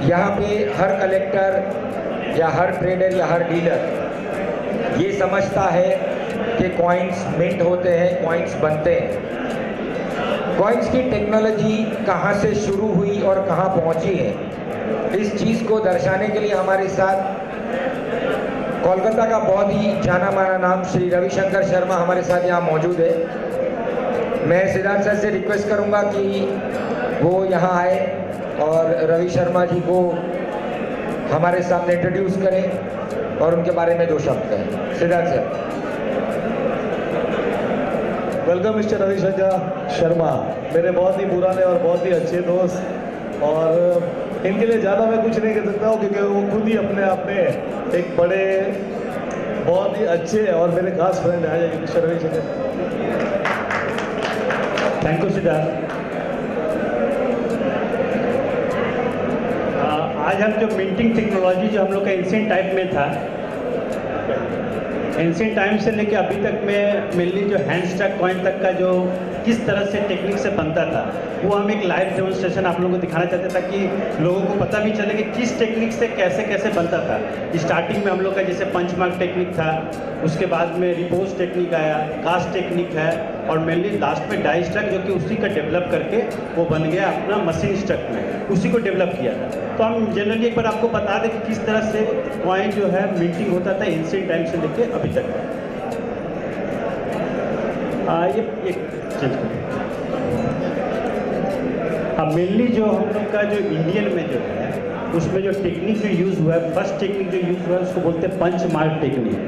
यहाँ पे हर कलेक्टर या हर ट्रेडर या हर डीलर ये समझता है कि कॉइन्स मिंट होते हैं, कॉइन्स बनते हैं। कॉइन्स की टेक्नोलॉजी कहाँ से शुरू हुई और कहाँ पहुँची है, इस चीज़ को दर्शाने के लिए हमारे साथ कोलकाता का बहुत ही जाना माना नाम श्री रविशंकर शर्मा हमारे साथ यहाँ मौजूद है। मैं सिद्धार्थ सर से रिक्वेस्ट करूँगा कि वो यहाँ आए और रवि शर्मा जी को हमारे सामने इंट्रोड्यूस करें और उनके बारे में 2 शब्द कहें। Siddharth sir. Welcome mister Ravishankar Sharma, मेरे बहुत ही पुराने और बहुत ही अच्छे दोस्त, और इनके लिए ज़्यादा मैं कुछ नहीं कह सकता हूँ क्योंकि वो खुद ही अपने आप में एक बड़े बहुत ही अच्छे और मेरे खास फ्रेंड हैं। आ जाइए mister Ravishankar. Thank you Siddharth. आज हम जो मिंटिंग टेक्नोलॉजी जो हम लोग का एंशिएंट टाइम में था, एंशिएंट टाइम से लेके अभी तक में मेनली जो हैंड स्टैक कॉइन तक का जो किस तरह से टेक्निक से बनता था, वो हम एक लाइव डेमोन्स्ट्रेशन आप लोगों को दिखाना चाहते थे ताकि लोगों को पता भी चले कि किस टेक्निक से कैसे कैसे बनता था। स्टार्टिंग में हम लोग का जैसे पंच मार्क टेक्निक था, उसके बाद में रिपोज टेक्निक आया, कास्ट टेक्निक है, और मेनली लास्ट में डाई स्ट्रक जो कि उसी का डेवलप करके वो बन गया अपना मशीन स्ट्रक में, उसी को डेवलप किया था। तो हम जनरली एक बार आपको बता दें कि किस तरह से कॉइन जो है मिंटिंग होता था एंशिएंट टाइम से लेके अभी तक। ये चेंज करें। हाँ, मेनली जो हम लोग का जो इंडियन में जो है उसमें जो टेक्निक जो यूज़ हुआ है, फर्स्ट टेक्निक जो यूज़ हुआ है उसको बोलते हैं punch mark technique.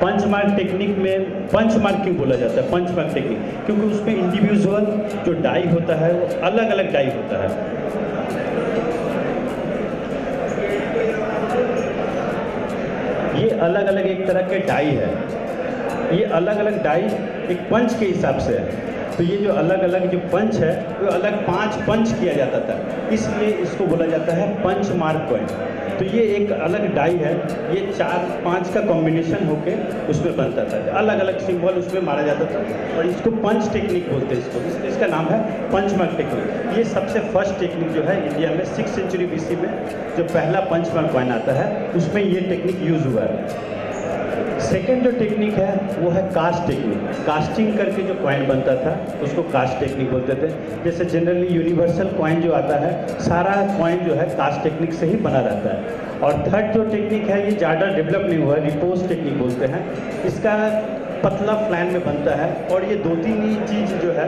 Punch mark technique में पंच मार्क क्यों बोला जाता है पंच मार्क टेक्निक? क्योंकि उसमें इंडिविजुअल जो डाई होता है वो अलग अलग डाई होता है। ये अलग अलग एक तरह के डाई है, ये अलग अलग डाई एक पंच के हिसाब से है। तो ये जो अलग अलग जो पंच है वो अलग 5 पंच किया जाता था, इसलिए इसको बोला जाता है पंच मार्क कॉइन। तो ये एक अलग डाई है, ये 4-5 का कॉम्बिनेशन होके उसमें बनता था, अलग अलग सिंबल उसमें मारा जाता था, और इसको पंच टेक्निक बोलते हैं। इसको इसका नाम है पंच मार्क टेक्निक। ये सबसे फर्स्ट टेक्निक जो है इंडिया में 6th सेंचुरी BC में जो पहला पंच मार्क कॉइन आता है उसमें ये टेक्निक यूज़ हुआ है। सेकेंड जो टेक्निक है वो है कास्ट टेक्निक। कास्टिंग करके जो कॉइन बनता था उसको कास्ट टेक्निक बोलते थे। जैसे जनरली यूनिवर्सल कॉइन जो आता है, सारा कॉइन जो है कास्ट टेक्निक से ही बना रहता है। और थर्ड जो टेक्निक है ये ज़्यादा डेवलप नहीं हुआ है, रिपोज टेक्निक बोलते हैं। इसका पतला फ्लैन में बनता है, और ये 2-3 ही चीज़ जो है,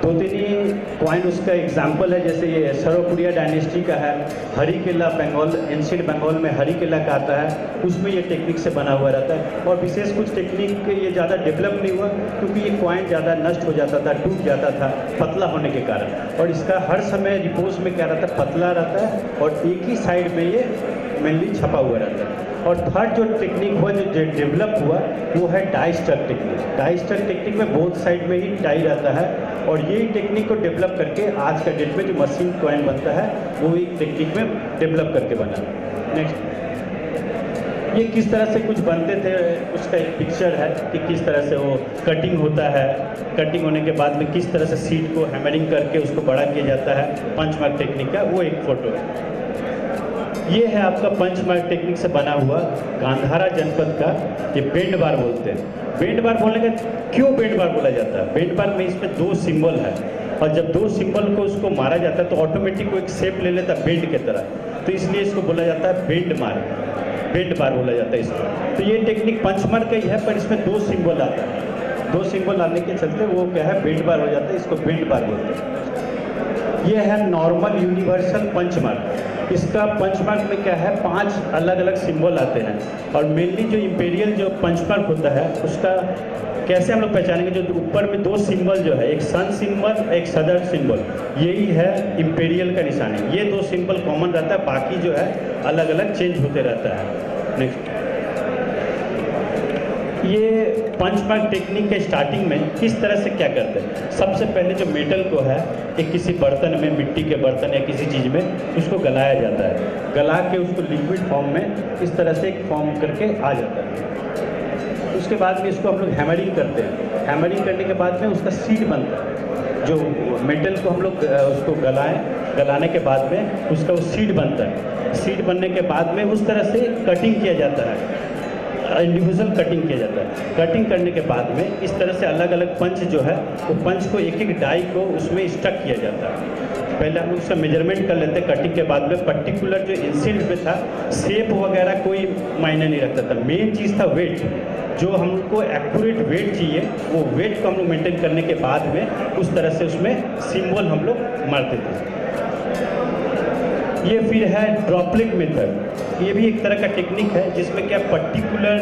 2-3 ही कॉइन उसका एग्जाम्पल है। जैसे ये सर्वपुरिया डायनेस्टी का है, हरिकेला बंगाल, एंशिएंट बंगाल में हरिकेला का आता है, उसमें ये टेक्निक से बना हुआ रहता है। और विशेष कुछ टेक्निक ये ज़्यादा डेवलप नहीं हुआ क्योंकि ये कॉइन ज़्यादा नष्ट हो जाता था, टूट जाता था पतला होने के कारण। और इसका हर समय रिपोज में क्या रहता है, पतला रहता है, और एक ही साइड में ये मेनली छपा हुआ रहता है। और थर्ड जो टेक्निक हुआ जो डेवलप हुआ वो है die struck technique. Die struck technique में बोथ साइड में ही डाई रहता है, और यही टेक्निक को डेवलप करके आज का डेट में जो मशीन कॉइन बनता है वो एक टेक्निक में डेवलप करके बना। नेक्स्ट, ये किस तरह से कुछ बनते थे उसका एक पिक्चर है कि किस तरह से वो कटिंग होता है। कटिंग होने के बाद में किस तरह से सीट को हैमरिंग करके उसको बड़ा किया जाता है पंच मार्क टेक्निक का, वो एक फ़ोटो है। ये है आपका पंच मार्क टेक्निक से बना हुआ गांधारा जनपद का ये बेंड बार बोलते हैं। बेंड बार बोलने का क्यों बेंड बार बोला जाता है? बेंड बार में इसमें 2 सिंबल है, और जब 2 सिंबल को उसको मारा जाता है तो ऑटोमेटिक वो एक शेप ले लेता है बेंड की तरह, तो इसलिए इसको बोला जाता है बेंड मार्क, बेंड बार बोला जाता है इसको। तो ये टेक्निक पंच मार्क का ही है, पर इसमें 2 सिंबल आता है, 2 सिंबल आने के चलते वो क्या है बेंड बार हो जाता है, इसको बेंड बार बोलते हैं। ये है नॉर्मल यूनिवर्सल पंच मार्क। इसका पंच मार्क में क्या है, 5 अलग अलग सिंबल आते हैं, और मेनली जो इंपेरियल जो पंच मार्क होता है उसका कैसे हम लोग पहचानेंगे, जो ऊपर में 2 सिंबल जो है, एक सन सिंबल एक सदर सिंबल, यही है इंपेरियल का निशानी। ये 2 सिंबल कॉमन रहता है, बाकी जो है अलग अलग चेंज होते रहता है। नेक्स्ट, ये पंच मार्क टेक्निक के स्टार्टिंग में किस तरह से क्या करते हैं? सबसे पहले जो मेटल को है एक किसी बर्तन में, मिट्टी के बर्तन या किसी चीज़ में उसको गलाया जाता है, गला के उसको लिक्विड फॉर्म में इस तरह से एक फॉर्म करके आ जाता है। उसके बाद में इसको हम लोग हैमरिंग करते हैं। हैमरिंग करने के बाद में उसका सीड बनता है। जो मेटल को हम लोग उसको गलाने के बाद में उसका वो सीड बनता है। सीट बनने के बाद में उस तरह से कटिंग किया जाता है, इंडिविजुअल कटिंग किया जाता है। कटिंग करने के बाद में इस तरह से अलग अलग पंच जो है वो पंच को एक एक डाई को उसमें स्टक किया जाता है। पहले हम उसका मेजरमेंट कर लेते हैं कटिंग के बाद में। पर्टिकुलर जो इंसिडेंट में था शेप वगैरह कोई मायने नहीं रखता था, मेन चीज़ था वेट। जो हमको एक्यूरेट वेट चाहिए वो वेट को हम लोग मेंटेन करने के बाद में उस तरह से उसमें सिंबल हम लोग मारते थे। ये फिर है ड्रॉपलेट मेथड। ये भी एक तरह का टेक्निक है जिसमें क्या पर्टिकुलर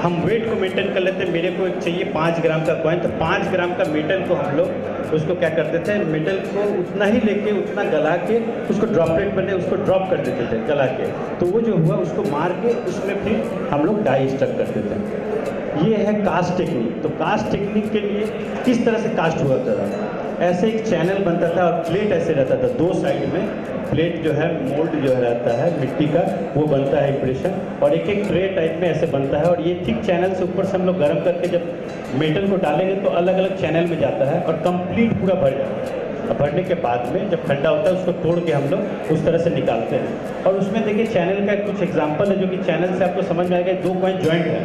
हम वेट को मेंटेन कर लेते हैं। मेरे को एक चाहिए 5 ग्राम का कॉइन, तो 5 ग्राम का मेटल को हम लोग उसको क्या करते थे, मेटल को उतना ही लेके उतना गला के उसको ड्रॉपलेट बने उसको ड्रॉप कर देते थे गला के। तो वो जो हुआ उसको मार के उसमें फिर हम लोग डाई स्टक करते थे। ये है कास्ट टेक्निक। तो कास्ट टेक्निक के लिए किस तरह से कास्ट हुआ था, ऐसे एक चैनल बनता था और प्लेट ऐसे रहता था, दो साइड में प्लेट जो है मोल्ड जो रहता है मिट्टी का वो बनता है इंप्रेशन, और एक एक ट्रे टाइप में ऐसे बनता है। और ये थिक चैनल से ऊपर से हम लोग गर्म करके जब मेटल को डालेंगे तो अलग अलग चैनल में जाता है और कंप्लीट पूरा भर जाता है। और भरने के बाद में जब ठंडा होता है उसको तोड़ के हम लोग उस तरह से निकालते हैं। और उसमें देखिए चैनल का कुछ एग्जांपल है जो कि चैनल से आपको समझ में आएगा। दो कॉइन जॉइंट है,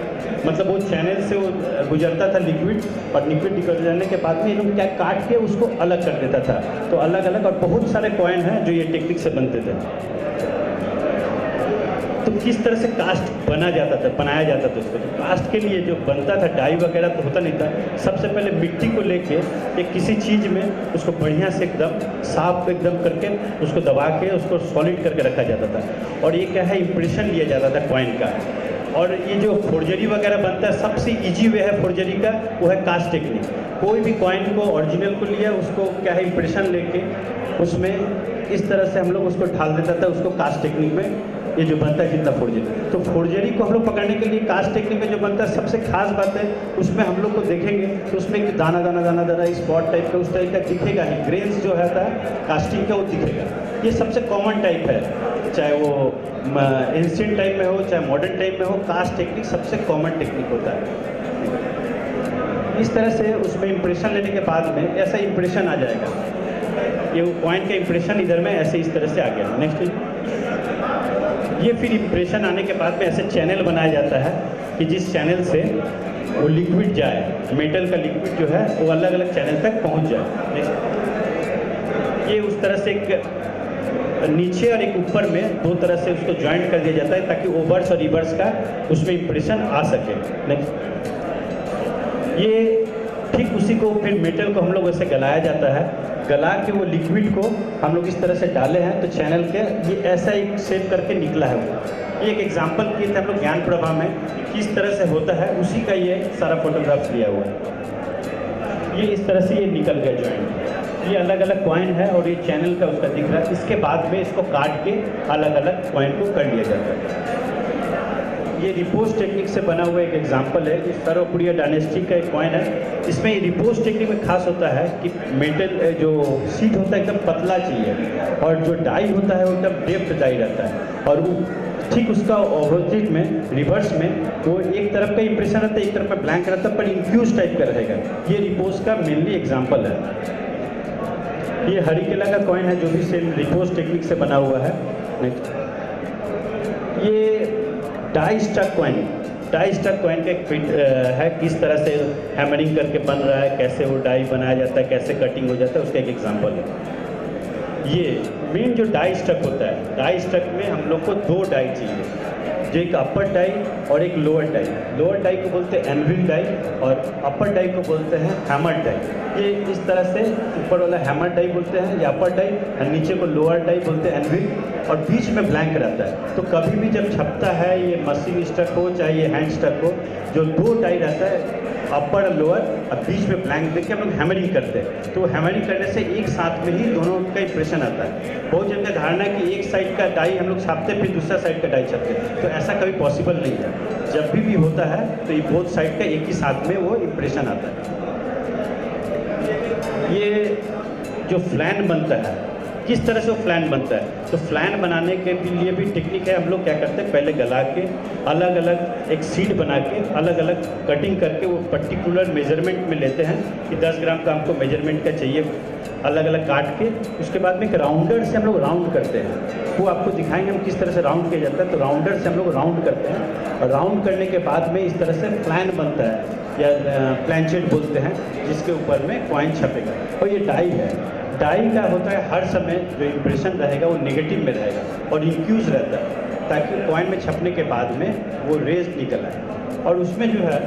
मतलब वो चैनल से वो गुजरता था लिक्विड, और लिक्विड निकल जाने के बाद में ये लोग क्या काट के उसको अलग कर देता था। तो अलग अलग और बहुत सारे कॉइन हैं जो ये टेक्निक से बनते थे। तो किस तरह से कास्ट बना जाता था, बनाया जाता था उसको। तो कास्ट के लिए जो बनता था डाई वगैरह तो होता नहीं था। सबसे पहले मिट्टी को लेके एक किसी चीज़ में उसको बढ़िया से एकदम साफ एकदम करके उसको दबा के उसको सॉलिड करके रखा जाता था। और ये क्या है, इम्प्रेशन लिया जाता था कॉइन का। और ये जो फोर्जरी वगैरह बनता है सबसे इजी वे है फोर्जरी का, वो है कास्ट टेक्निक। कोई भी कॉइन को ओरिजिनल को लिया उसको क्या है इम्प्रेशन लेके उसमें इस तरह से हम लोग उसको ढाल देता था उसको कास्ट टेक्निक में। ये जो बनता है जितना फोर्जरी, तो फोर्जरी को हम लोग पकड़ने के लिए कास्ट टेक्निक में जो बनता है सबसे खास बात है उसमें हम लोग को देखेंगे तो उसमें एक दाना दाना दाना दाना स्पॉट टाइप का उस टाइप का दिखेगा ही। ग्रेन्स जो है कास्टिंग का वो दिखेगा। ये सबसे कॉमन टाइप है, चाहे वो एंशिएंट टाइम में हो चाहे मॉडर्न टाइम में हो, कास्ट टेक्निक सबसे कॉमन टेक्निक होता है। इस तरह से उसमें इम्प्रेशन लेने के बाद में ऐसा इम्प्रेशन आ जाएगा। ये वो कॉइन का इम्प्रेशन इधर में ऐसे इस तरह से आ गया। नेक्स्ट, ये फिर इम्प्रेशन आने के बाद में ऐसे चैनल बनाया जाता है कि जिस चैनल से वो लिक्विड जाए, मेटल का लिक्विड जो है वो अलग अलग चैनल तक पहुंच जाए। नेक्स्ट, ये उस तरह से एक नीचे और एक ऊपर में दो तरह से उसको ज्वाइंट कर दिया जाता है ताकि ओवर्स और रिवर्स का उसमें इम्प्रेशन आ सके। नेक्स्ट, ये ठीक उसी को फिर मेटल को हम लोग ऐसे गलाया जाता है। गला के वो लिक्विड को हम लोग इस तरह से डाले हैं तो चैनल के ये ऐसा एक शेप करके निकला है वो। ये एक एग्जांपल किए थे हम लोग ज्ञान प्रभा में, किस तरह से होता है उसी का ये सारा फोटोग्राफ्स लिया हुआ है। ये इस तरह से ये निकल गया जॉइंट। ये अलग अलग कॉइन है और ये चैनल का उसका दिख रहा है। इसके बाद में इसको काट के अलग अलग कॉइन को कर लिया जाता है। ये रिपोज टेक्निक से बना हुआ एक एग्जांपल है। इस सर्वपुरिया डायनेस्टी का एक कॉइन है। इसमें रिपोज टेक्निक में खास होता है कि मेटल जो सीट होता है एकदम पतला चाहिए और जो डाई होता है वो एकदम डेप्थ डाई रहता है। और वो ठीक उसका ऑपोजिट में रिवर्स में वो एक तरफ का इंप्रेशन रहता है, एक तरफ का ब्लैंक रहता है पर इन्फ्यूज टाइप का रहेगा। ये रिपोज का मेनली एग्जाम्पल है। ये हरिकेला का कॉइन है जो भी सेम रिपोज टेक्निक से बना हुआ है। नेक्स्ट, ये die struck coin. Die struck coin का एक है किस तरह से हैमरिंग करके बन रहा है, कैसे वो डाई बनाया जाता है, कैसे कटिंग हो जाता है, उसका एक एग्जांपल है। ये मेन जो डाई स्टक होता है, डाई स्टक में हम लोग को दो डाई चाहिए, जो एक अपर डाई और एक लोअर डाई। लोअर डाई को बोलते हैं एनविल डाई और अपर डाई को बोलते हैं हैमर डाई। ये इस तरह से ऊपर वाला हैमर डाई बोलते हैं या अपर डाई और नीचे को लोअर डाई बोलते हैं एनविल, और बीच में ब्लैंक रहता है। तो कभी भी जब छपता है ये मशीन स्टक हो चाहे ये हैंड स्टक हो, जो दो डाई रहता है अपर और लोअर और बीच में ब्लैंक देख के हम लोग हैमरिंग करते हैं। तो हैमरिंग करने से एक साथ में ही दोनों का इंप्रेशन आता है। बहुत जन का धारणा है कि एक साइड का डाई हम लोग छापते फिर दूसरा साइड का डाई छापते, तो ऐसा कभी पॉसिबल नहीं है। जब भी होता है तो ये बोथ साइड का एक ही साथ में वो इंप्रेशन आता है। ये जो फ्लैन बनता है, किस तरह से वो फ्लैन बनता है, तो फ्लैन बनाने के लिए भी टेक्निक है। हम लोग क्या करते हैं, पहले गला के अलग अलग एक सीट बना के अलग अलग कटिंग करके वो पर्टिकुलर मेजरमेंट में लेते हैं कि 10 ग्राम का हमको मेजरमेंट का चाहिए अलग अलग काट के उसके बाद में एक राउंडर से हम लोग राउंड करते हैं। वो आपको दिखाएंगे हम किस तरह से राउंड किया जाता है। तो राउंडर से हम लोग राउंड करते हैं और राउंड करने के बाद में इस तरह से प्लान बनता है या प्लानचेट बोलते हैं, जिसके ऊपर में कॉइन छपेगा। और ये डाई है, डाई का होता है हर समय जो इम्प्रेशन रहेगा वो नेगेटिव में रहेगा और इंक्यूज रहता है, ताकि कॉइन में छपने के बाद में वो रेज निकल आए। और उसमें जो है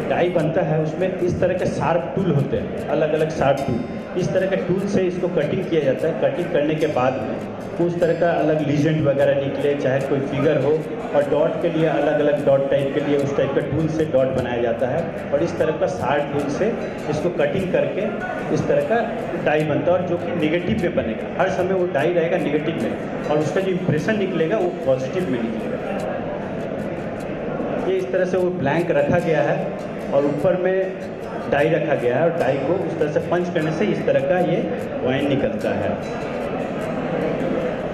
डाई बनता है, उसमें इस तरह के शार्प टूल होते हैं, अलग अलग शार्प टूल। इस तरह के टूल से इसको कटिंग किया जाता है। कटिंग करने के बाद में उस तरह का अलग लीजेंड वगैरह निकले, चाहे कोई फिगर हो, और डॉट के लिए अलग अलग डॉट टाइप के लिए उस टाइप का टूल से डॉट बनाया जाता है। और इस तरह का शार्प टूल से इसको कटिंग करके इस तरह का डाई बनता है, और जो कि नेगेटिव में बनेगा। हर समय वो डाई रहेगा नेगेटिव में और उसका जो इम्प्रेशन निकलेगा वो पॉजिटिव में निकलेगा। ये इस तरह से वो ब्लैंक रखा गया है और ऊपर में डाई रखा गया है, और डाई को उस तरह से पंच करने से इस तरह का ये कॉइन निकलता है।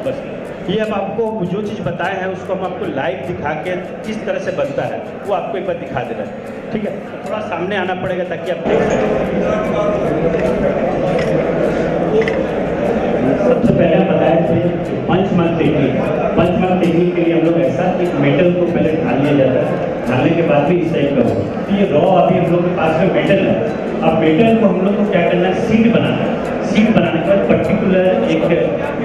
बस ये अब आपको जो चीज़ बताए हैं उसको हम आपको लाइव दिखा के किस तरह से बनता है वो आपको एक बार दिखा दे रहे हैं, ठीक है। तो थोड़ा सामने आना पड़ेगा ताकि आप देख सकें। सबसे पहले हम बताए थे पंचमार्क टेक्निक। पंचमार्क टेक्निक के लिए हम लोग ऐसा एक मेटल को पहले ढाल लिया जाता है, ढालने के बाद भी इस टाइप का हो। तो ये रॉ अभी हम लोग के पास में मेटल है। अब मेटल को हम लोग को क्या करना है, सीड बनाना है। सीड बनाने के बाद पर्टिकुलर एक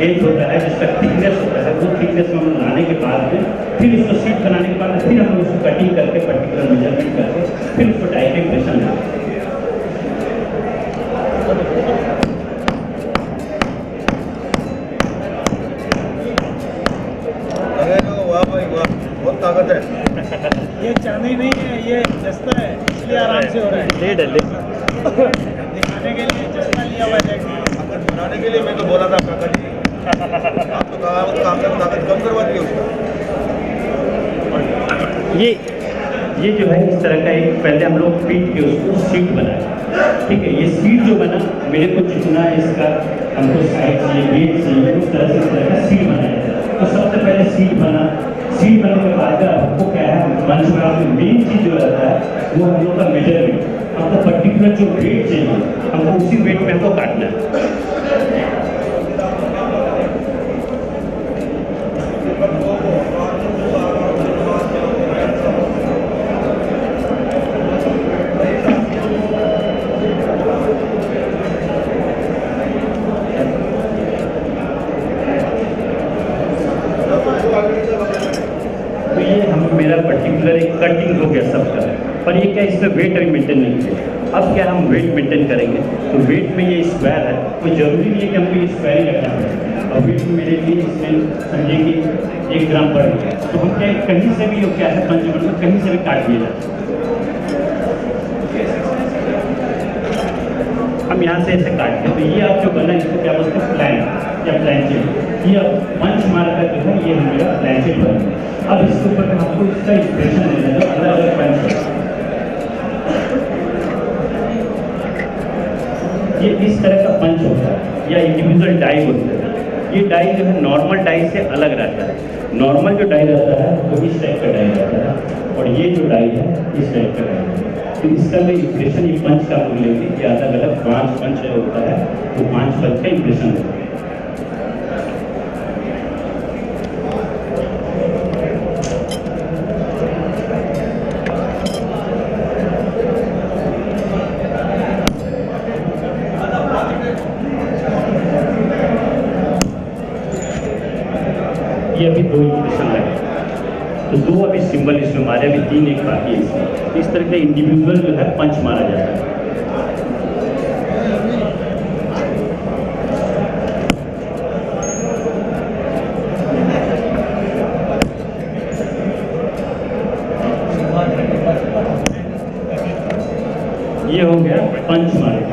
एज होता है जिसका थिकनेस होता है, वो थिकनेस में हम लाने के बाद में फिर इसको सीड बनाने के बाद फिर हम उसको कटिंग करके पर्टिकुलर मेजरमेंट करके फिर उसको डाई का इम्प्रेशन देते हैं। वाह भाई वाह, बहुत ताकत है। ये चांदी नहीं है, ये जस्ता है, इसलिए आराम से हो रहा है। लेड है, लेड। दिखाने के लिए जस्ता लिया हुआ है। ताकत बनाने के लिए मैं तो बोला था काका जी, आप तो कहा काम में ताकत कम करवा दी उसका। ये जो है इस तरह का एक पहले हम लोग पीट के उसको सीट बनाए, ठीक है। ये सीट जो बना मेरे को चुना है, इसका हमको साइड चाहिए, वेट चाहिए, उस तरह से इस तरह का सीट बनाया। तो सबसे पहले सीट बना, सीट बनने के बाद आपको क्या है, मंच में मेन चीज़ जो रहता है वो हम लोग का मेजरमेंट। हमको पर्टिकुलर जो वेट चाहिए हमको उसी वेट में हमको काटना है। तो ये हम मेरा पर्टिकुलर एक कटिंग हो गया सबका, पर ये क्या इसमें वेट अभी मेंटेन नहीं किया। अब क्या हम वेट मेंटेन करेंगे, तो वेट में ये स्क्वायर है, तो जरूरी नहीं है कि हमको ये स्क्वायर ही रखना पड़ेगा। और वेट मेरे लिए इसमें समझिए कि 1 ग्राम बढ़ गया, तो हम क्या कहीं से भी क्या है पंचमढ़ में कहीं से भी काट दिया जाता है। हम यहाँ से ऐसे काट के, तो ये आप जो बना इसको क्या बोलते हैं, प्लान या प्लानचेट। ये अब पंच मार का जो है ये मेरा प्लानचेट बना। अब इसके ऊपर आपको इसका इम्प्रेशन देना है, अलग अलग पंच है। ये इस तरह का पंच होता है या इंडिविजुअल डाई होता है। ये डाई जो है नॉर्मल डाई से अलग रहता है। नॉर्मल जो डाई रहता है वो इस टाइप का डाई रहता है, और ये जो डाई है इस टाइप का डाई है। तो इसका मैं इम्प्रेशन ये पंच का हम लेंगे, ये अलग अलग 5 पंच होता है, तो 5 पंच का इम्प्रेशन होता है। ये अभी 2 इम्प्रेशन लगे, तो 2 अभी सिंबल इसमें मारे, अभी 3 एक बाकी है इसमें। इस तरह का इंडिविजुअल जो है पंच मारा जाता है। ये हो गया पंच मार्क।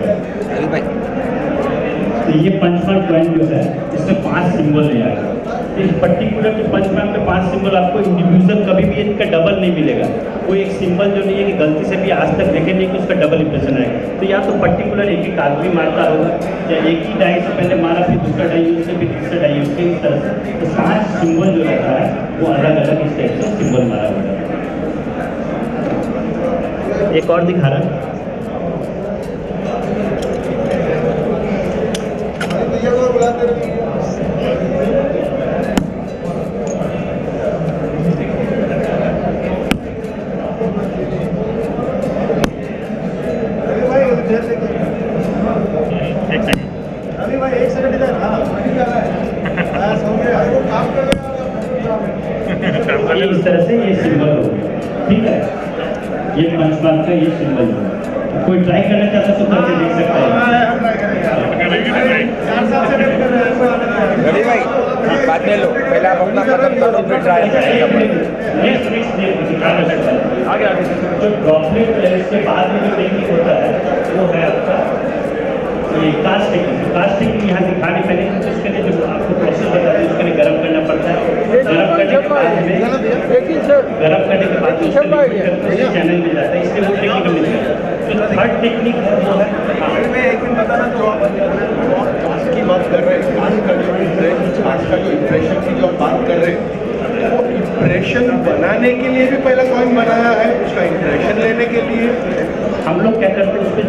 तो ये पंच मार्क कॉइन जो है इसमें 5 सिंबल ले आएगा। इस पर्टिकुलर जो पंच मार्क में 5 सिंबल आपको इंडिविजुअल कभी भी इसका डबल नहीं मिलेगा। कोई एक सिंबल जो नहीं है कि गलती से भी आज तक देखे नहीं कि उसका डबल इंप्रेशन आएगा। तो या तो पर्टिकुलर एक ही आदमी मारता होगा, या एक ही डाई से पहले मारा, फिर दूसरा डाई उससे, फिर तीसरा डाई उसके, इस तरह से। तो 5 सिंबल जो रहता है वो अलग अलग इस टाइप से सिंबल मारा हुआ है। एक और दिखा रहा है। ये सिंबल है। कोई ट्राई करना चाहता है तो करके देख सकता है। रवि भाई बाद में लो, पहले आप अपना खत्म करो फिर ट्राई करेंगे। आगे आगे जो ड्रॉपलेट है इसके बाद में जो टेक्निक होता है वो है आपका ये कास्ट टेक्निक। कास्ट टेक्निक यहाँ दिखाने पहले उसके लिए जो आपको प्रोसेस बता दें उसके लिए गर्म करना पड़ता है। गर्म करने के बाद हमें चैनल मिल जाता है, इसलिए वो टेक्निक मिल जाता है। तो थर्ड टेक्निक वो है बताना जो आप की बात कर रहे हैं, आज का जो इम्प्रेशन की जो आप बात कर रहे हैं, वो इम्प्रेशन बनाने के लिए भी पहला कॉइन बनाया है, उसका इम्प्रेशन लेने के लिए हम लोग क्या करते हैं उस पर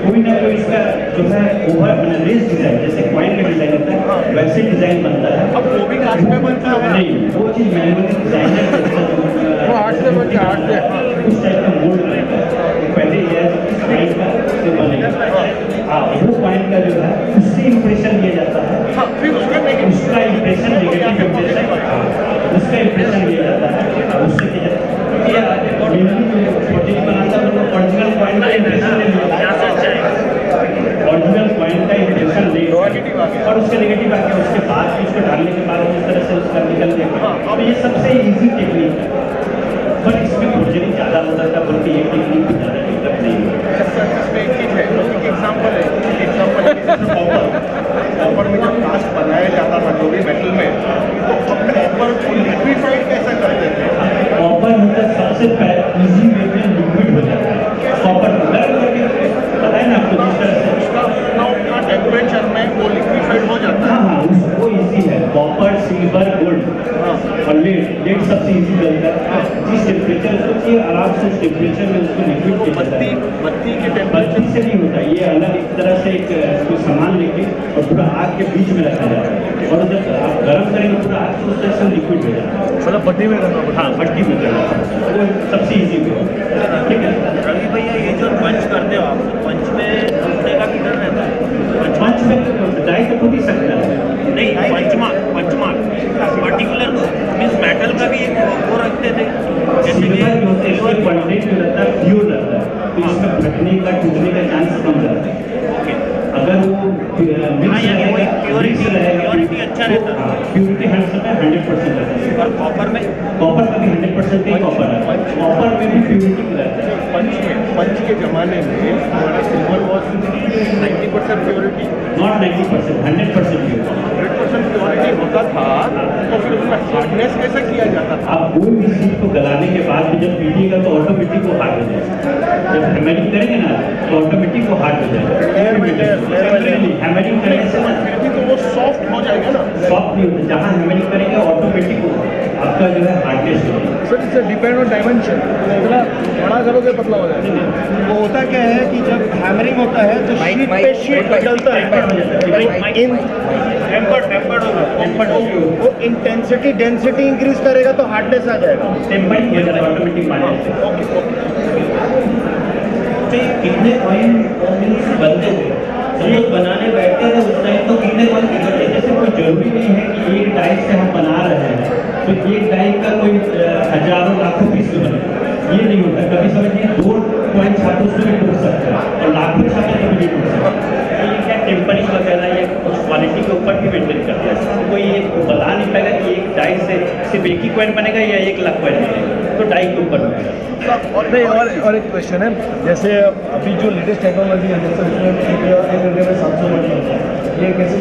कोई ना कोई इसका जो है ओवर रेस डिजाइन, जैसे कॉइन का डिजाइन होता है वैसे डिजाइन बनता है। अब वो भी कास्ट में बनता है नहीं, वो चीज़ मैनुअली डिजाइनर वो हाथ से बनता है, हाथ से। उस टाइप का मोल्ड बनता है। पहले ये इस कॉइन का जो बनेगा वो कॉइन का जो है उससे इम्प्रेशन लिया जाता है। हाँ, फिर उसका उसका इम्प्रेशन नेगेटिव इम्प्रेशन उसका इम्प्रेशन लिया जाता है उससे किया जाता है। प्रोटीन बनाता है तो ओरिजिनल कॉइन का इम्प्रेशन ले लिया, ओरिजिनल कॉइन का इम्प्रेशन ले और उसका नेगेटिव आ गया, उसके बाद उसको डालने के बाद उस तरह से उसका निकल गया। अब ये सबसे इजी टेक्निक है, पर इसमें प्रोजेक्ट ज़्यादा होता था बल्कि ये टेक्निक ज़्यादा डेवलप नहीं है। इसमें एक चीज़ है, एग्जाम्पल है, कॉपर में जब कास्ट बनाया जाता था जो भी मेटल में, तो अपने कॉपर को लिक्विफाइड कैसे करते थे? कॉपर होता सबसे इजी वे में लिक्विड हो जाता है। कॉपर गर्म करके पता है ना आपको जिस तरह से उसका टेम्परेचर में वो लिक्विफाइड हो जाता है। हाँ, वो इजी है। कॉपर, सिल्वर, गोल्ड और लेड सबसे इजी बनता है। जिस टेम्परेचर उसको चाहिए आराम से उस टेम्परेचर में उसको लिक्विड दे देता है। बत्ती के बत्ती टेम्परेचर से नहीं होता, ये अलग एक तरह से एक कोई सामान लेके और पूरा आग के बीच में रखा जाता है और जब आप गर्म करेंगे पूरा आग तो उस तरह से लिक्विड हो जाता है। मतलब भट्टी में करना पड़ता हाँ, भट्टी में करना वो सबसे इजी वे, ठीक है। रवि भैया ये जो पंच करते हो आप, पंच में घूमने का किधर रहता है? पंच में डाई तो टूट ही सकता है। नहीं, पंचमार्क पर्टिकुलर मीन्स मेटल का भी एक वो रखते थे जैसे कि सिल्वर जो होते हैं इसमें कंटेंट जो रहता है प्योर रहता है, तो इसमें फटने का टूटने का चांस कम रहता है। ओके, अगर वो मिक्स रहेगा, प्योरिटी अच्छा रहता है। प्योरिटी 100% रहता है। और कॉपर में कॉपर का भी 100% ही कॉपर है, कॉपर में भी प्योरिटी रहता है। पंच के ज़माने में हमारा silver was 90% purity, not 90%, 100% pure. 100% purity होता था, तो फिर उसमें हार्डनेस कैसे किया जाता था? आप कोई भी चीज़ को गलाने के बाद में जब पीटिएगा तो ऑटोमेटिक वो हार्ड हो जाएगा। जब हैमरिंग करेंगे ना तो ऑटोमेटिक वो हार्ड हो जाएगा। हैमरिंग करने से ना फिर भी तो वो सॉफ्ट हो जाएगा ना। सॉफ्ट नहीं होता, जहाँ हैमरिंग करेंगे ऑटोमेटिक आपका जो है हार्डनेस हो जाएगा। सर इससे डिपेंड ऑन डायमेंशन, इतना बड़ा करोगे पतला हो जाएगा। वो होता क्या है कि जब हैमरिंग होता है तो शीट पे शीट बदलता है। टेम्पर्ड होगा। वो इंटेंसिटी डेंसिटी इंक्रीज करेगा तो हार्डनेस आ जाएगा। टेम्परिंग हो जाता है ऑटोमेटिक मारने से। तो ये कितने कॉइन बनते थे हम लोग बनाने बैठते थे उस टाइम तो कितने कॉइन इकट्ठे जैसे कोई जरूरी नहीं है कि एक डाई से हम बना रहे हैं तो एक डाई का कोई हजारों लाखों पीस में बने, ये नहीं होता। कभी समझिए 2 कॉइन छापे उसमें भी टूट सकता है और लाखों छापे तो भी टूट सकता है। तो ये क्या टेम्परिंग वगैरह या कुछ क्वालिटी के ऊपर भी मेंटेन करते हैं। कोई ये बता नहीं पाएगा कि एक डाई से सिर्फ एक ही कॉइन बनेगा या 1 लाख कॉइन बनेगा, तो डाई के ऊपर बनेगा। नहीं, और एक क्वेश्चन है, जैसे अभी जो लेटेस्ट टेक्नोलॉजी है जैसे उसमें एक घंटे में 700 मिनट होता है, ये कैसे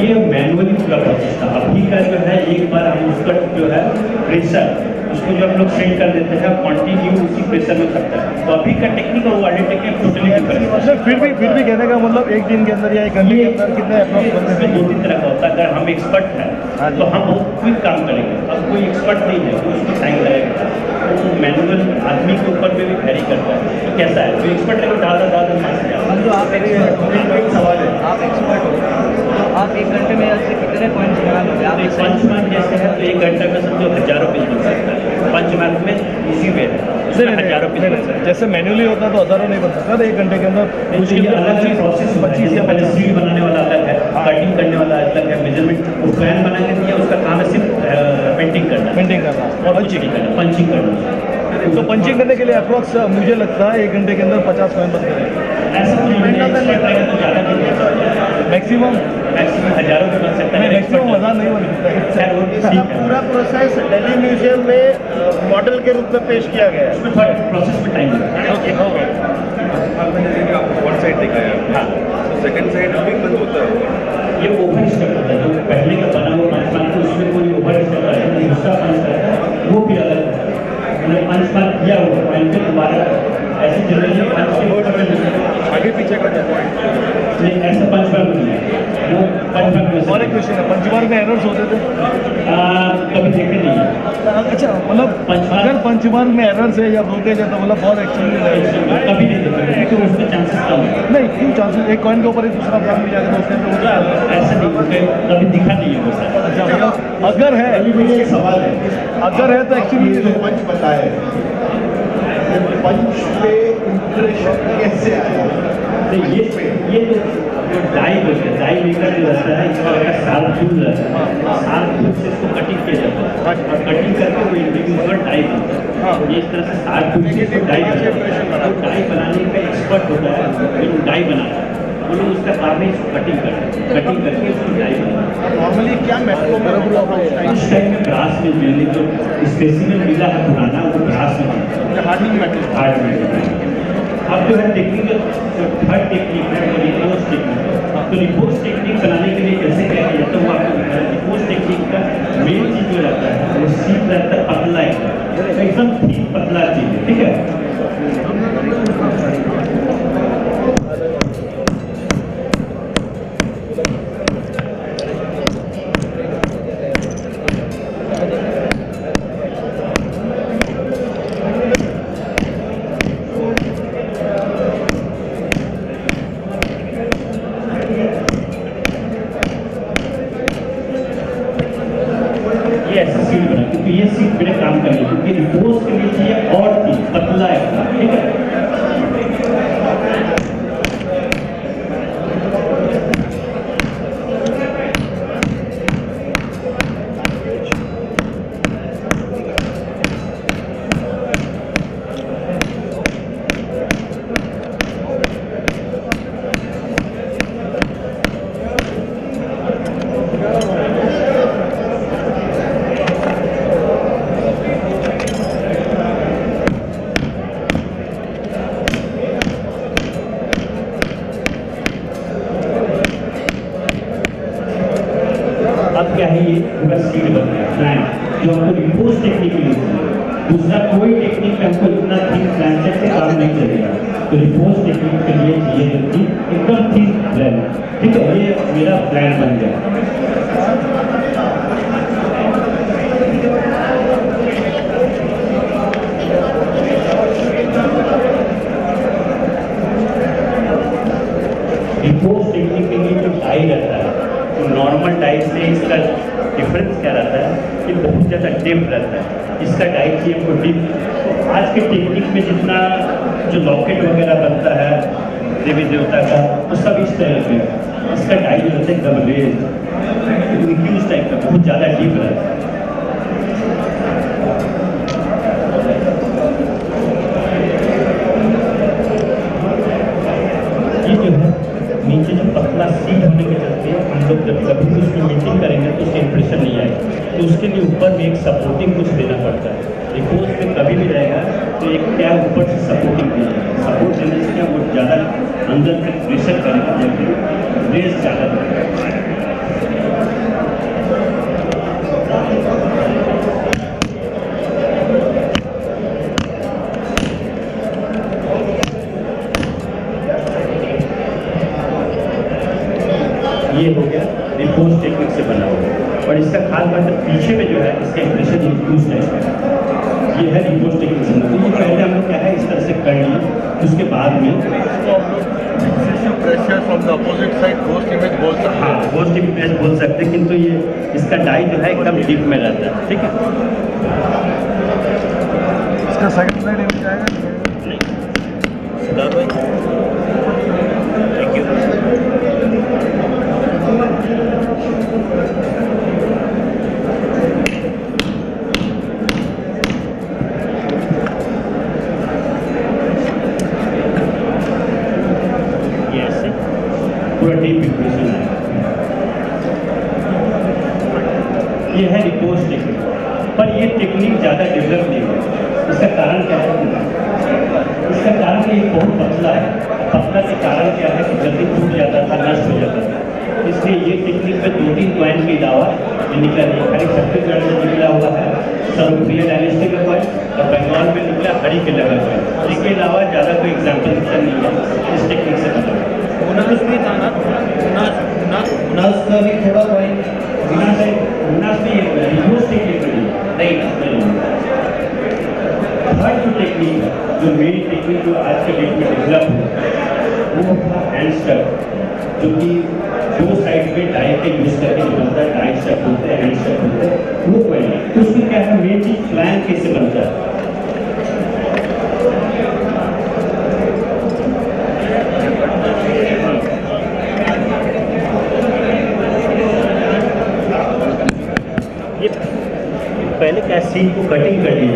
ये मैनुअली पूरा प्रोसेस था। अभी का जो है एक बार हम उसका जो है प्रेशर उसको जो हम लोग सेट कर देते हैं कंटिन्यू उसी प्रेशर में करता है। तो अभी का टेक्निक और वाले टेक्निक टोटली डिफरेंट है। मतलब फिर भी कहने का मतलब एक दिन के अंदर या 1 घंटे के अंदर कितने अप्रॉक्स बनते इसमें हैं? 2-3 तरह का होता है। अगर हम एक्सपर्ट हैं तो हम बहुत क्विक काम करेंगे। अब कोई एक्सपर्ट नहीं है तो उसको टाइम लगेगा। तो मैनुअल आदमी के ऊपर में भी वैरी करता है तो कैसा है, जो एक्सपर्ट है वो ज़्यादा जो आप एक सवाल है, आप एक्सपर्ट हो तो आप 1 घंटे में ऐसे कितने कॉइन्स बना लोगे? आप पंचमार्क जैसे है तो 1 घंटे में समझो हजारों पीस बन सकता है। पंचमार्क में इजी वे है, उसमें हजारों पीस बन सकता है। जैसे मैन्युअली होता तो हजारों नहीं बन सकता, 1 घंटे के अंदर मुश्किल अलग प्रोसेस 25 या 25 बनाने वाला अलग है, कटिंग करने वाला अलग है, मेजरमेंट वो फैन बना के दिया उसका काम है सिर्फ पेंटिंग करना पेंटिंग करना और कुछ नहीं करना, पंचिंग करना। तो पंचिंग करने के लिए अप्रोक्स मुझे लगता है 1 घंटे के अंदर 50 कॉइन बनते हैं ऐसा कुछ नहीं है, एक्स्ट्रा ट्राई तो ज़्यादा नहीं है, मैक्सिमम हज़ारों भी बन सकता है, मैक्सिमम हज़ार नहीं बन सकता खैर वो इसका ठीक है, पूरा प्रोसेस दिल्ली म्यूजियम में मॉडल के रूप में पेश किया गया है। उसमें थोड़ा प्रोसेस में टाइम लगता है। वन साइड दिखाया हाँ, सेकंड साइड भी बंद होता है ये ओवर स्टेप होता है, जो पहले का बना हुआ पंचपाल तो उसमें कोई ओवर स्टेप रहता है, दूसरा पंच रहता है वो भी अलग है, मतलब पंचपाल किया हुआ पॉइंट पे दोबारा ऐसे जनरली पंच के ऊपर आगे पीछे का नहीं ऐसा पंचपाल नहीं है, वो पंचपाल और एक क्वेश्चन है, पंचमार में एरर्स होते थे कभी देखे नहीं है, अच्छा मतलब पंचमार- अगर पंचमार में एरर्स है या ब्लॉकेज है तो मतलब बहुत एक्चुअली कभी नहीं देखे क्योंकि उसमें चांसेस कम है, नहीं क्यों चांसेस एक कॉइन के ऊपर एक दूसरा ब्लॉक भी जाकर दोस्त हैं तो ऐसा नहीं होते, कभी दिखा नहीं है वो सर। अच्छा मतलब अगर है मुझे एक सवाल है अगर है तो एक्चुअली एक्चुअली जो पंच बताए पंच पे इंप्रेशन कैसे आया तो ये जो डाई होता है, डाई मेकर जो रहता है इसका रहता है शार्प टूल रहता है, शार्प टूल से इसको कटिंग किया जाता है और कटिंग करके वो इंडिविजुअल डाई बनता है, ये इस तरह से शार्प टूल से इसको डाई बनता है, तो डाई बनाने का एक्सपर्ट होता है जो डाई बनाता है, वो लोग उसका काम है इसको कटिंग करते हैं, कटिंग करके उसको डाई बनाते हैं। नॉर्मली क्या मेट्रो में उस टाइम में ब्रास में मिलने जो स्पेसिमेन मिला है पुराना वो ब्रास में मिला है, हार्डनिंग मेटल हार्ड में। अब जो है टेक्निक जो थर्ड टेक्निक है वो रिपोर्स टेक्निक है, तो रिपोर्स टेक्निक बनाने के लिए कैसे क्या किया जाता है वो आपको बताया। रिपोर्स टेक्निक का मेन चीज जो रहता है वो सीप रहता है पतला एकदम ठीक पतला चीज है, ठीक है। ये ऐसा सीट बना क्योंकि ये सीट मेरे काम कर रही है क्योंकि रिपोर्स के लिए चाहिए और थी पतला है, ठीक है। अब क्या है ये पूरा सीट बन गया प्लान जो हमको रिपोर्स टेक्निक के लिए दूसरा कोई टेक्निक में हमको इतना थिक प्लान से काम नहीं चलेगा, तो रिपोर्स टेक्निक के लिए चाहिए जो कि एकदम थिक प्लान, ठीक है। ये मेरा प्लान बन गया। रिपोर्स टेक्निक के लिए जो डाई रहता है तो नॉर्मल डाई से इसका डिफरेंस क्या रहता है कि बहुत ज़्यादा डिप रहता है, इसका डाई चाहिए हमको डिप। तो आज के टेक्निक में जितना जो लॉकेट वगैरह बनता है देवी देवता का वो सब इस तरह के, इसका डाई जो रहता है एकदम रेज इन्फ्यूज टाइप का बहुत ज़्यादा डीप रहता है। ये जो है नीचे जो पतला सीट होने के चलते हम लोग जब कभी भी उसमें मीटिंग करेंगे तो उससे इम्प्रेशन नहीं आएगा, तो उसके लिए ऊपर में एक सपोर्टिंग कुछ देना पड़ता है। रिपोर्स में कभी भी रहेगा तो एक क्या ऊपर से सपोर्टिंग दिया जाएगा, सपोर्ट देने से क्या वो ज़्यादा अंदर से प्रेशर करेगा जबकि रेस ज़्यादा देगा। ये हो गया रिपोर्स टेक्निक से बना हुआ और इसका खास बात है पीछे में जो है इसका इम्प्रेशन इन्फ्यूज है, ये है रिपोर्स टेक्निक से बना हुआ। ये पहले हम लोग क्या है इस तरह से कर लिए, उसके बाद में pressure from the opposite side ghost image बोल सकते हाँ घोस्ट इमेज बोल सकते हैं, किंतु ये इसका डाई जो है एकदम डीप में रहता है, ठीक है। इसका सेकंड साइड इमेज आएगा थैंक यू। पूरा डीप इम्प्रेशन आएगा। ये है रिपोज टेक्निक, पर ये टेक्निक ज़्यादा डेवलप नहीं हुई। इसका कारण क्या है? इसका कारण ये बहुत पतला है। पतला के कारण क्या है कि जल्दी टूट जाता था, नष्ट हो जाता था। इसलिए ये टेक्निक में 2-3 कॉइन के अलावा ये निकला नहीं। खाली छत्तीसगढ़ से निकला हुआ है सर्वप्रिय डायनेस्टी का कॉइन, और बंगाल में निकला हरी के लगा कॉइन। इसके अलावा ज़्यादा कोई एग्जाम्पल नहीं है इस टेक्निक से मतलब। उनास भी था ना, उनास का भी थोड़ा कॉइन उन्नास में रिपोज टेक्निक नहीं। हर जो टेक्निक है, जो मेन टेक्निक जो आज के डेट में डेवलप हुआ वो था हैंड स्टक, जो कि 2 साइड पे डाई के यूज करके जो बनता है, डाई स्टक बोलते हैं, हैंड स्टक बोलते हैं, वो कॉइन है। तो उसमें क्या है, मेन चीज फ्लैंग कैसे बनता है। ये पहले क्या सीन को कटिंग कर दी,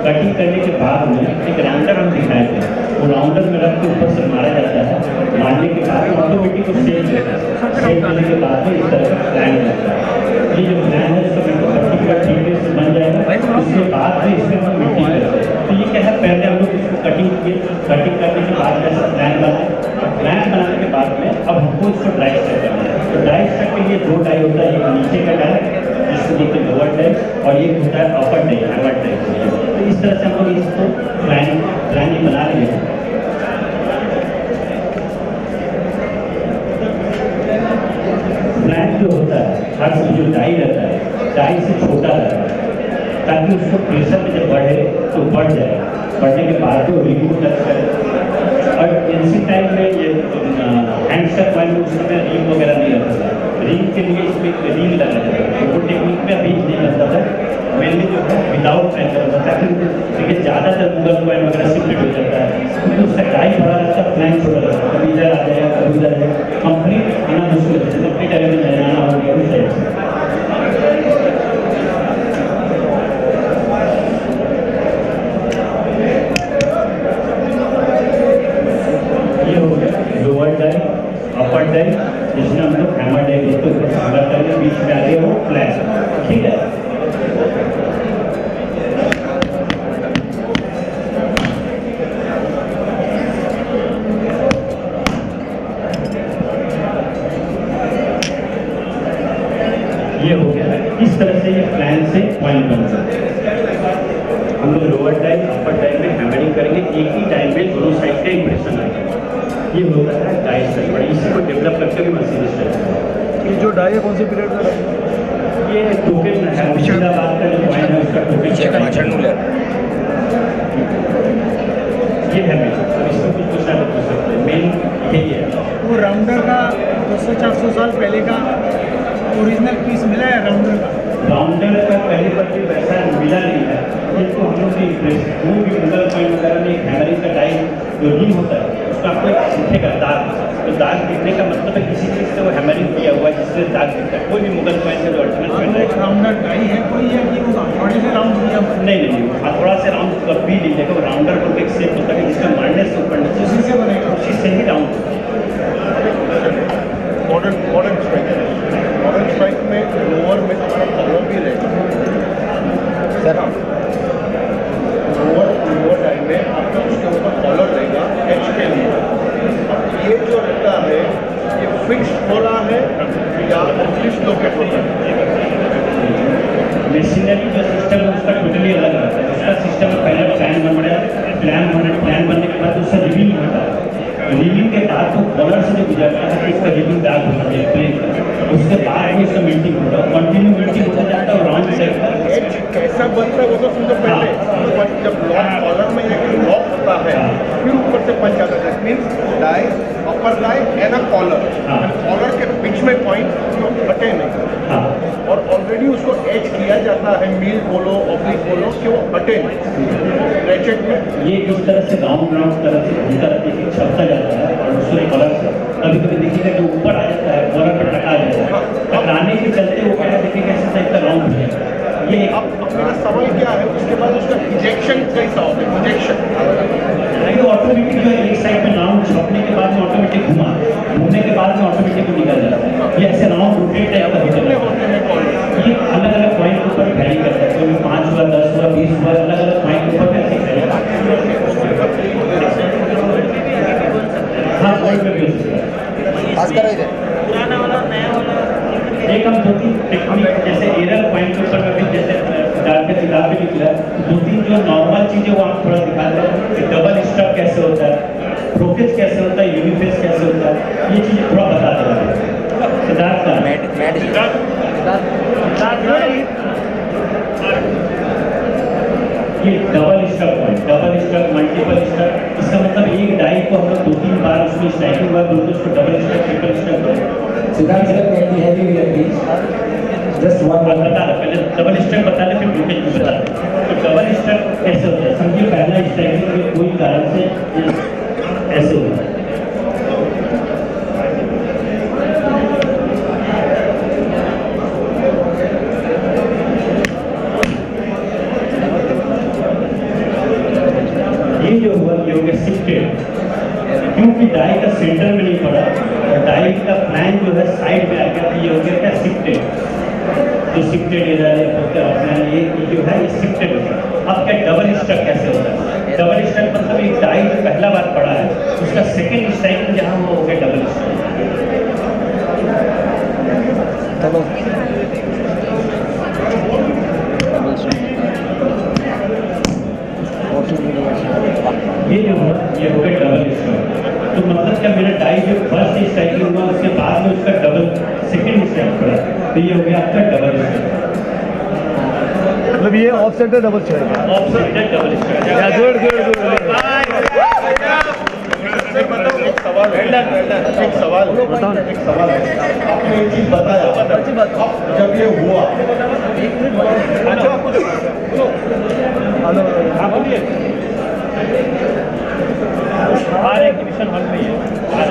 कटिंग करने के बाद में एक राउंडर हम दिखाए थे, वो राउंडर में रख के ऊपर से मारा जाता है। मारने के बाद ऑटोमेटिक को सेव लेता है, सेव करने के बाद में इस तरह का प्लान रहता है। ये जो प्लान है इसको बिल्कुल कटिंग का ठीक से बन जाएगा। उसके बाद में इसमें हम मिट्टी करते हैं। तो ये क्या है, पहले हम लोग इसको कटिंग किए, कटिंग करने के बाद में प्लान बनाए, प्लान बनाने के बाद में अब हमको इसको ड्राई स्टक करना है। तो ड्राई स्टक के लिए 2 डाई होता है, एक नीचे का डाई जिसको बोलते हैं लोअर डाई, और ये होता है अपर डाई, हैमर डाई। तो इस तरह से हम लोग इसको प्लान बना रहे हैं। प्लान जो होता है हर जो डाई रहता है, डाई से छोटा रहता है, ताकि उसको प्रेशर में जब बढ़े तो बढ़ जाए, बढ़ने के बाद वो रिंग को टच करे। और इसी टाइम में ये हैंड स्टक कॉइन में उस समय रिंग वगैरह नहीं रहता था, रिंग के लिए इसमें एक रिंग लगा जाता है। वो टेक्निक में अभी नहीं लगता था, मेनली जो है विदाउट प्लान करता था। देखिए ज़्यादातर गूगल कॉइन वगैरह सिपरेट हो जाता है, क्योंकि उसका टाइम बड़ा रहता है, प्लान छोटा रहता है, कभी इधर आ जाएगा, कभी उधर आ जाएगा, कंप्लीट आना मुश्किल है। कंप्लीट अगर में जाना हो गया उस टाइप से। ये हो गया लोअर डाई, अपर डाई, जिसमें हम लोग हैमर डाई बोलते हैं, हैमर डाई के बीच में आ गया वो फ्लैश। ठीक है, ये हो गया। इस तरह से ये प्लान से कॉइन बनता है। हम लोग लोअर डाई अपर डाई में हैमरिंग करेंगे, एक ही टाइम में दोनों साइड का इंप्रेशन आएगा। ये होता है डाई स्टक, बट इसी को डेवलप करके भी मशीन स्टक। ये जो डाई है कौन से पीरियड में रखी है? ये टोकन है, मुर्शिदाबाद का जो कॉइन है उसका टोकन ये है मेन। इसको कुछ पूछना तो पूछ सकते हैं, मेन यही है। वो राउंडर का 200-400 साल पहले का ओरिजिनल पीस मिला है राउंडर का? राउंडर का पहले पर भी वैसा मिला नहीं है। इसको हम लोग भी वो भी गूगल कॉइन वगैरह में हैमरिंग का टाइम जो रिंग होता है उसका आपको एक दिखेगा दाग। तो दाग दिखने का मतलब है किसी चीज़ से वो हैमरिंग किया हुआ है जिससे दाग दिखता है। कोई भी मुगल कॉइन का जो ओरिजिनल कॉइन है, राउंडर डाई है कोई, या कि वो हथौड़े से राउंड किया हुआ है? नहीं, हथौड़ा से राउंड कभी नहीं। देखो राउंडर को एक शेप होता है जिसका मारने से ऊपर नीचे उसी से बनेगा, उसी से ही राउंड। मॉडर्न स्ट्राइक में लोअर में हमारा कलर भी रहेगा सर। लोअर डाई में आपका उसके ऊपर कलर रहेगा एच के लिए। अब ये जो रहता है ये फिक्स हो रहा है या डिसलोकेट होता है? मशीनरी जो सिस्टम है उसका टोटली अलग रहता है। उसका सिस्टम में पहले प्लान बनता है, प्लान बनने के बाद उसका रिव्यू होता है। रिव्यू के बाद वो कलर से जो गुजरता है तो उसका रिव्यू दाग होना चाहिए प्लेन। उसके बाद में उसका मिल्टिंग होता है, कंटिन्यू मिल्टिंग होता जाता है। राउंड साइड एज कैसा बनता है वो तो समझो पहले, पर जब लॉक कॉलर में लॉक होता है फिर ऊपर से पंच आता है। Means die upper die and a collar, collar के बीच में पॉइंट जो हटे नहीं, और ऑलरेडी उसको एज किया जाता है, मील बोलो ऑब्लिक बोलो कि वो हटे नहीं रेचेट में। ये इस तरह से राउंड तरह से घूमता रहता है, छपता जाता है और उसके कलर से कभी कभी देखिएगा जो ऊपर आ जाता है कॉलर पर टका जाता है, टकराने के चलते वो क्या देखिएगा इस टाइप का राउंड हो जाता है। ये अब मेरा सवाल क्या है, उसके बाद उसका इजेक्शन कैसा होता है? इजेक्शन ऑटोमेटिक जो है एक साइड में राउंड छपने के बाद में ऑटोमेटिक घूमने के बाद में ऑटोमेटिक ये ऐसे राउंड रोटेट टाइप का होता है। ये अलग अलग पॉइंट के ऊपर वैरी करता है, कभी 5 हुआ, 10 हुआ, 20 हुआ, अलग अलग पॉइंट के ऊपर वैरी करता है। हाँ, पॉइंट पे भी हो सकता है। पुराना वाला नया वाला एक हम 2-3 टेक्निक जैसे एरर पॉइंट के ऊपर भी जैसे डाल के किताब में लिखा है, 2-3 जो नॉर्मल चीज़ें वो आप थोड़ा दिखा रहे हैं कि डबल स्टक कैसे होता है, प्रोफेस कैसे होता है, यूनिफेस कैसे होता है, ये चीज़ थोड़ा बता दे रहा है। सिद्धार्थ का ये double struck point, double struck, multiple struck, इसका मतलब एक डाई को हम लोग 2-3 बार उसमें स्ट्राइकिंग हुआ, बोलते उसको double struck, triple struck. Siddharth sir can be heavy wear please just one बता रहा, पहले डबल स्टक बता दे, फिर ब्लॉकेज भी बता दे। तो डबल स्टक कैसे होता है, समझिए पहला स्ट्राइकिंग में कोई कारण से ऐसे होता है। ये जो हुआ ये हो गया शिफ्टेड, क्योंकि डाई का सेंटर में नहीं पड़ा और डाई का प्लान जो है साइड में आ गया, तो ये हो गया क्या शिफ्टेड। जो शिफ्टेड एरर है ये जो है ये शिफ्टेड हो गया। अब क्या डबल स्टक कैसे होता है, डबल स्टक मतलब एक डाई जो पहला बार पड़ा है उसका सेकंड स्ट्राइक जहाँ वो हो गया डबल स्टक। ये जो है ये हो गया डबल स्ट्राइक। तो मतलब क्या मेरा डाई जो फर्स्ट स्ट्राइकिंग हुआ उसके बाद में उसका डबल सेकंड स्ट्राइक पड़ा, तो ये हो गया आपका डबल स्ट्राइक। मतलब ये of centre double strike, of centre double strike. Good good good. एक सवाल है, एक सवाल है। आपने ये चीज बताया, अब जब ये हुआ हाँ बोलिए, हर एग्जीबिशन हॉल में है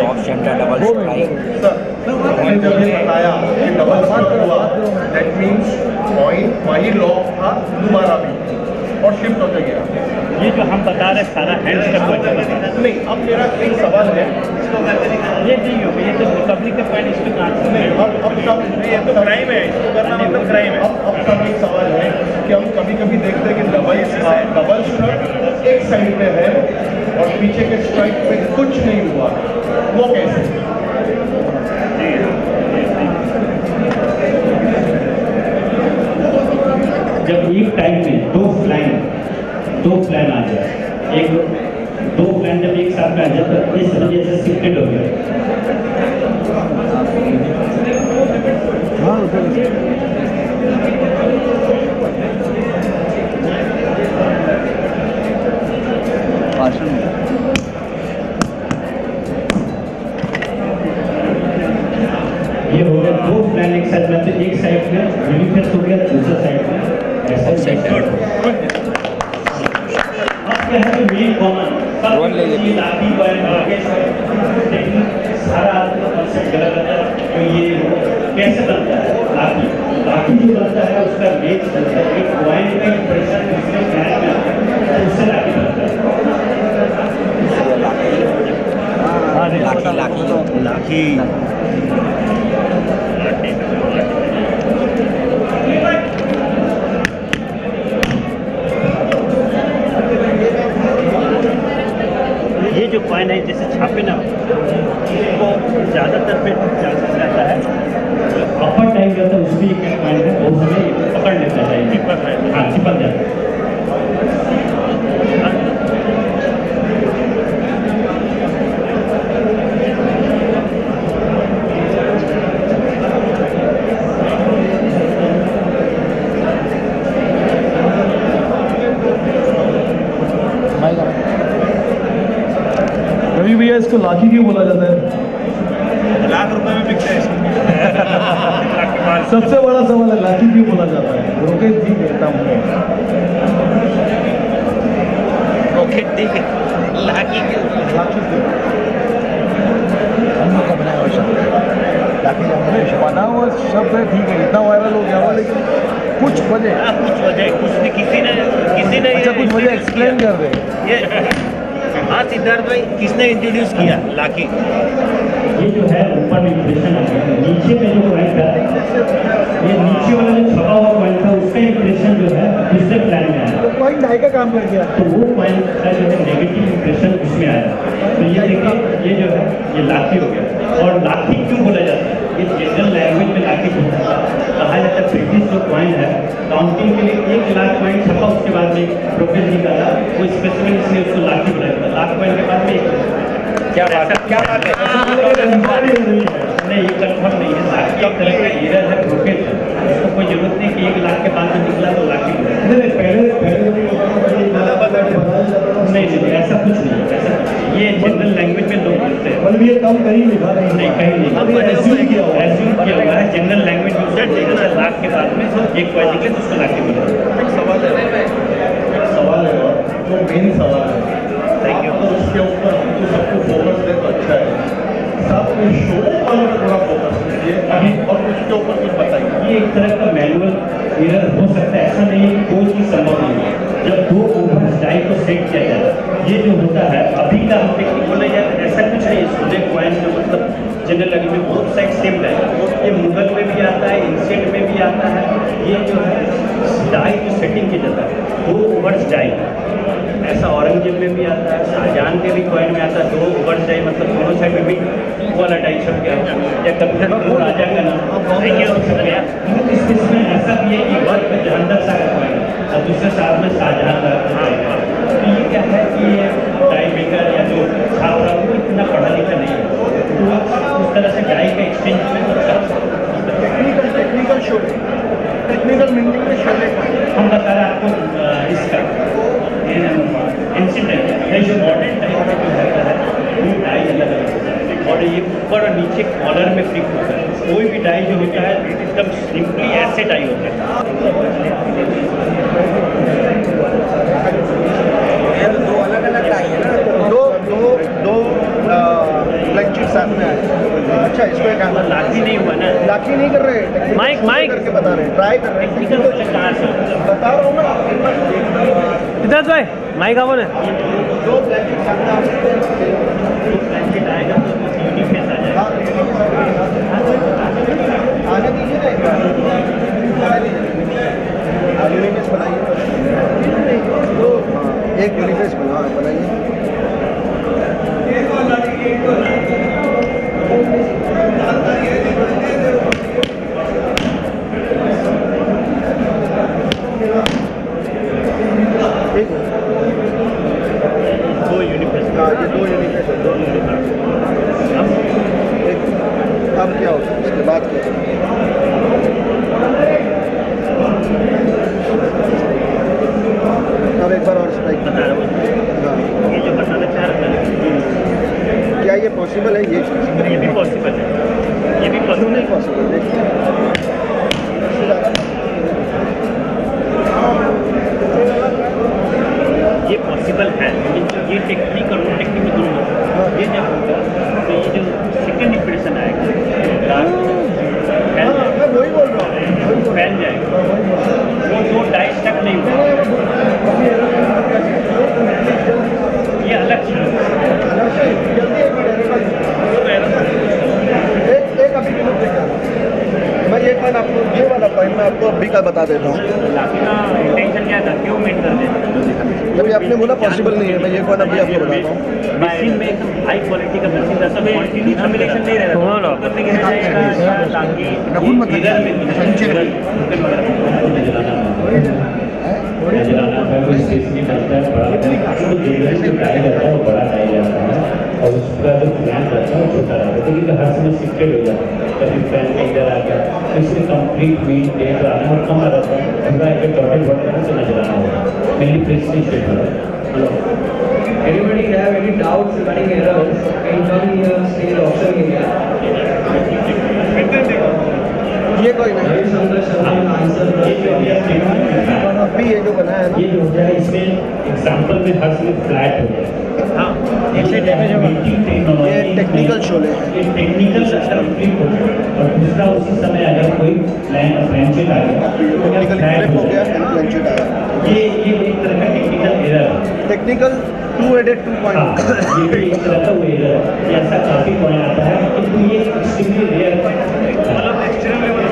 ऑफ सेंटर डबल स्ट्राइक। आपने जब ये बताया कि डबल स्ट्रोक हुआ, दैट मीन्स पॉइंट वही लॉक था दोबारा भी और शिफ्ट होते गया। ये जो हम बता रहे सारा हैंड स्टक बचा नहीं, अब मेरा एक सवाल है, ये नहीं होगा, ये तो रिकवरी का पॉइंट इसको कहाँ नहीं अब सब ये तो क्राइम है, इसको करना मतलब क्राइम है। अब सब एक सवाल है कि हम कभी कभी देखते हैं कि डबल स्ट्रोक एक साइड में है और पीछे के स्ट्राइक पे कुछ नहीं हुआ, वो कैसे? जब एक टाइम में दो प्लान आ जाए, दो प्लान जब एक साथ में आ जाए तो इस वजह से शिफ्टेड हो गया। ये हो गया दो प्लान एक साथ में, तो एक साइड में यूनिफेस हो गया, दूसरा साइड में ऐसा। अब क्या है जो मेन कॉमन सब लाठी सारा आदमी का कॉन्सेप्ट गलत रहता है। तो ये कैसे बनता है लाठी जो बनता है उसका मेन बनता है एक पॉइंट में प्रेशर उसके फ्लैट में आता है तो उससे लाठी बनता है। लाठी ये जो कॉइन है जैसे छापे ना इसको ज़्यादातर पे चांसेस रहता है अपर टाइम रहता है उसमें एक कॉइन है वो हमें पकड़ लेता है, हाँ चिपक जाता है। रवि भैया इसको लाठी क्यों बोला जाता है? लाख रुपए में बिकते हैं सबसे बड़ा सवाल है लाठी क्यों बोला जाता है? रॉकेट ठीक है, कम है। रॉकेट ठीक है, लाठी बना हुआ शब्द है, ठीक है, इतना वायरल हो गया हुआ, लेकिन कुछ वजह कुछ भी किसी ने अच्छा कुछ वजह एक्सप्लेन कर दे। ये हाँ सिद्धार्थ भाई किसने इंट्रोड्यूस किया लाकी? ये जो है ऊपर इम्प्रेशन आ गया, नीचे में जो पॉइंट था, ये नीचे वाला जो छपा हुआ पॉइंट था उसका इम्प्रेशन जो है दूसरे प्लान में आया, पॉइंट ढाई का काम कर दिया। तो वो पॉइंट का जो है नेगेटिव इम्प्रेशन उसमें आया। तो ये देखिए, ये जो है ये लाठी हो गया। और लाठी क्यों बोला जाता है? ये जनरल लैंग्वेज में लाठी कहा जाता है। ब्रिटिश जो पॉइंट है काउंटिंग के लिए 1 लाख पॉइंट छपा, उसके बाद में प्रोफेसर जी का था वो स्पेसिफिक इसलिए उसको लाठी बनाया था। लाख पॉइंट के बाद में क्या बात है, क्या बात है। नहीं, ये कंफर्म नहीं है। लाठी एक तरह का एरर है, ब्रोकेज है, उसको कोई जरूरत नहीं कि 1 लाख के बाद में निकला तो लाठी नहीं, पहले नहीं, ऐसा कुछ नहीं है, ऐसा कुछ नहीं। ये जनरल लैंग्वेज में लोग बोलते हैं। मतलब ये कम कहीं लिखा नहीं, कहीं नहीं, अभी assume किया हुआ है। एज्यूम किया हुआ है। जनरल लैंग्वेज में उसका 1 लाख के बाद में एक पॉइंट निकले तो उसको लाठी बोला। एक सवाल है और जो मेन सवाल है, थैंक यू, तो उसके ऊपर हमको सबको फोकस दे तो अच्छा है। साहब शो पर थोड़ा फोकस कीजिए अभी और उसके ऊपर कुछ बताइए। ये एक तरह का मैनुअल एरर हो सकता है, ऐसा नहीं है कि कोई चीज़ संभव नहीं है। जब 2 ओवर डाई को सेट किया जाता है, ये जो होता है अभी का हम टेक्निक बोला जाए ऐसा कुछ नहीं है। सोने पॉइंट जो मतलब जनरल लगी में बोथ साइड सेम है। ये मुगल में भी आता है, इंसेंट में भी आता है। ये जो है डाई जो सेटिंग की जाता है 2 ओवर्स डाई, ऐसा औरंगजेब में भी आता है, शाहजहां के भी कॉइन में आता है 2 ओवर्स डाई, मतलब दोनों साइड में भी वाला डाई छप गया, या कभी वो राजा का नाम छप गया। इस केस में ऐसा भी है कि वर्ष में जहांगीर शाह का कॉइन और दूसरे साल में शाहजहां का। तो ये क्या है कि ये डाई मेकर या जो छाप रहा है वो इतना पढ़ा लिखा नहीं है, तो उस तरह से डाई का एक्सचेंज में टेक्निकल शो, टेक्निकल मीनिंग में शोले हम बता रहे हैं आपको इसका इंसिडेंट है। जो मॉडर्न टाइप में जो होता है वो डाई अलग अलग होता है और ये ऊपर और नीचे कॉलर में फिट होता है। कोई भी डाई जो होता है एकदम सिंपली ऐसे डाई होता है। ये तो 2 अलग अलग डाई है ना, दो ब्लैंक शीट साथ में आए। अच्छा, इसको एक आना लाठी नहीं हुआ ना, लाठी नहीं कर रहे, माइक करके बता रहे हैं, ट्राई कर रहे हैं। टेक्निकल कहाँ से बता रहा हूँ मैं। सिद्धार्थ भाई माइक आवो ना। 2 ब्लैंक शीट साथ में आएगा तो यूनिक फेस आ जाएगा। आने दीजिए ना एक बार। यूनिफेस बनाइए तो एक यूनिफेस बनाइए। दो यूनिफेस। हाँ, ये 2 यूनिफेस है, 2 अब क्या होता है इसके बाद क्या? अब एक बार और स्ट्राइक बता रहा हूँ, ये जो बताना चाह रहा था क्या ये पॉसिबल है? ये ये भी पॉसिबल है, ये भी क्यों पॉसिबल नहीं पॉसिबल? देखिए ये पॉसिबल है, लेकिन ये टेक्निक और नॉन टेक्निक में दोनों ये जब होगा तो ये जो सेकंड इंप्रेशन आएगा फैल हाँ, मैं वही बोल रहा हूँ। फैल जाएगा, वो 2 डाई स्टक नहीं होगा, ये अलग चीज़ है। जल्दी एक अभी भी लोग देखा, मैं एक बार आपको ये वाला पॉइंट मैं आपको अभी का बता देता हूँ। लाठी का इंटेंशन क्या था, क्यों मेट कर देते जब आपने बोला पॉसिबल नहीं है, मैं एक बार अभी आपको बताता हूँ। मशीन में एकदम हाई क्वालिटी का मशीन था, सब कॉम्बिनेशन नहीं रहता करने के लिए ताकि और उसका जो प्लान रहता है वो छोटा रहता है, क्योंकि हर समय शिफ्टेड हो जाता है। कभी प्लान का इधर आ गया तो इससे कंप्लीट मीन डेट आना और कम रहता है, पूरा एक डॉटेड वर्ड से नजर आना होगा। Mainly president state hello Anybody have any doubts regarding errors can come here, stay in option area. ये कोई नहीं, अभी ये जो बना है ना, ये जो हो जाए इसमें एग्जाम्पल में हर समय फ्लैट हो जाए। ये टेक्निकल शोले हैं। ये टेक्निकल कंप्लीट हो गया और दूसरा उसी समय अगर कोई फ्रेंचेट आ गया टेक्निकल फ्लिप हो गया, प्लेंचेट आया। ये एक तरह का टेक्निकल एरर है। टेक्निकल 2-headed 2 पॉइंट हाँ, ये भी एक तरह का वो एरर है। ये ऐसा काफ़ी कॉइन आता है, किंतु ये एक्सट्रीमली रेयर मतलब एक्सट्रीम लेवल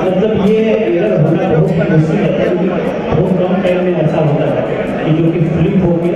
मतलब ये एरर होना बहुत मुश्किल है, क्योंकि बहुत कम टाइम में ऐसा होता है कि जो कि फ्लिप होकर